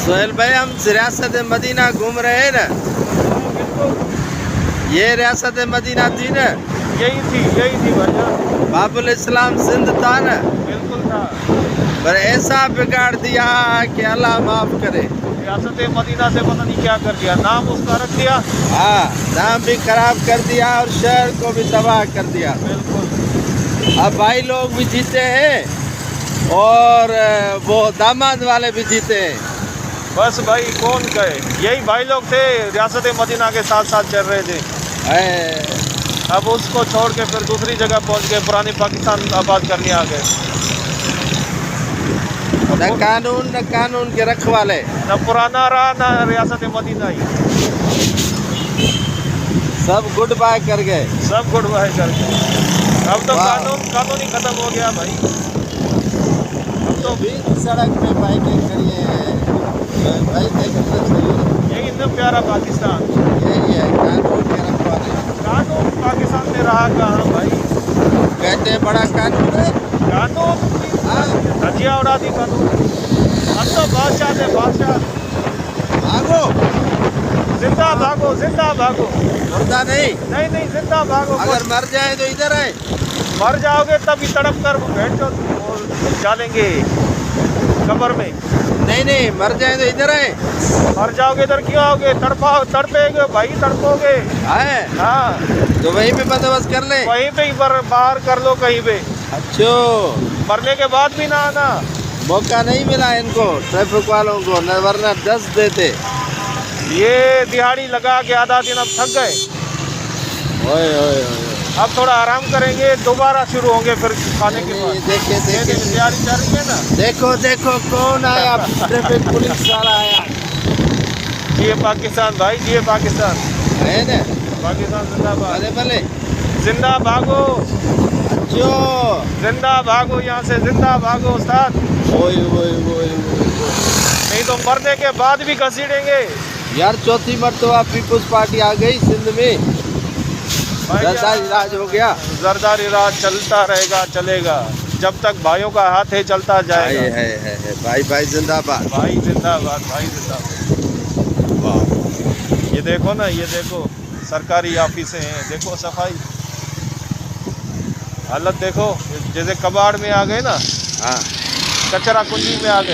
सोहेल भाई, हम रियासत मदीना घूम रहे हैं ना। ये रियासत मदीना थी ना? यही थी भाईजान। बाबुल इस्लाम सिंध था ना? बिल्कुल था। पर ऐसा बिगाड़ दिया कि अल्लाह माफ करे। रियासत मदीना से पता नहीं क्या कर दिया, नाम उसका रख दिया। हाँ, नाम भी खराब कर दिया और शहर को भी तबाह कर दिया। बिल्कुल। अब भाई लोग भी जीते हैं और वो दामाद वाले भी जीते हैं। बस भाई कौन कहे, यही भाई लोग थे रियासत मदीना के साथ साथ चल रहे थे। अब उसको छोड़ के फिर दूसरी जगह पहुंच गए, पुरानी पाकिस्तान आबाद करने आ गए। न कानून के रखवाले, न पुराना रहा न रियासत मदीना ही, सब गुड बाय कर गए। सब गुड बाय कर गए। अब तो कानून ही खत्म हो गया भाई। अब तो भी सड़क पे बाइकें करिए भाई, देखो तो सही। यही इतना प्यारा पाकिस्तान, यही है कानून के रखवाले। कानून पाकिस्तान में रहा कहाँ भाई? कहते बड़ा कानून है, कानून धजिया उड़ा दी कानून। हम तो बादशाह थे, बादशाह। भागो, जिंदा भागो, जिंदा भागो। मुर्दा नहीं, नहीं जिंदा भागो। अगर मर जाए तो इधर आए। मर जाओगे तभी तड़प कर बैठ डालेंगे कब्र में। नहीं, मर जाए तो इधर आए। मर जाओगे इधर क्यों आओगे? तड़पेगे भाई, तड़पोगे। आए हाँ, तो वहीं पे बंदोबस्त कर ले, वहीं पे ही बाहर कर लो कहीं पे। अच्छो, मरने के बाद भी ना आना। मौका नहीं मिला इनको ट्रैफिक वालों को, न वरना 10 देते। ये दिहाड़ी लगा के आधा दिन अब थक गए। ओए। अब थोड़ा आराम करेंगे, दोबारा शुरू होंगे फिर खाने के बाद। देखे दिहाड़ी चल रही है ना। देखो कौन आया, ट्रैफिक पुलिस वाला आया। जिए पाकिस्तान भाई, जिए पाकिस्तान। है ना? पाकिस्तान जिंदाबाद। भले जिंदा भागो, जो जिंदा भागो, यहाँ से जिंदा भागो उस्ताद। ओए नहीं तो मरने के बाद भी घसीटेंगे यार। चौथी मर्तबा पीपुल्स पार्टी आ गई सिंध में, जरदारी राज हो गया। जरदारी राज चलता रहेगा, चलेगा जब तक भाइयों का हाथ है, चलता जाएगा। है भाई जिंदाबाद, भाई जिंदाबाद, भाई जिंदाबाद। वाह, ये देखो ना, ये देखो सरकारी ऑफिसें हैं, देखो सफाई, हालत देखो, जैसे कबाड़ में आ गए ना। हाँ, कचरा कुंडी में आ गए।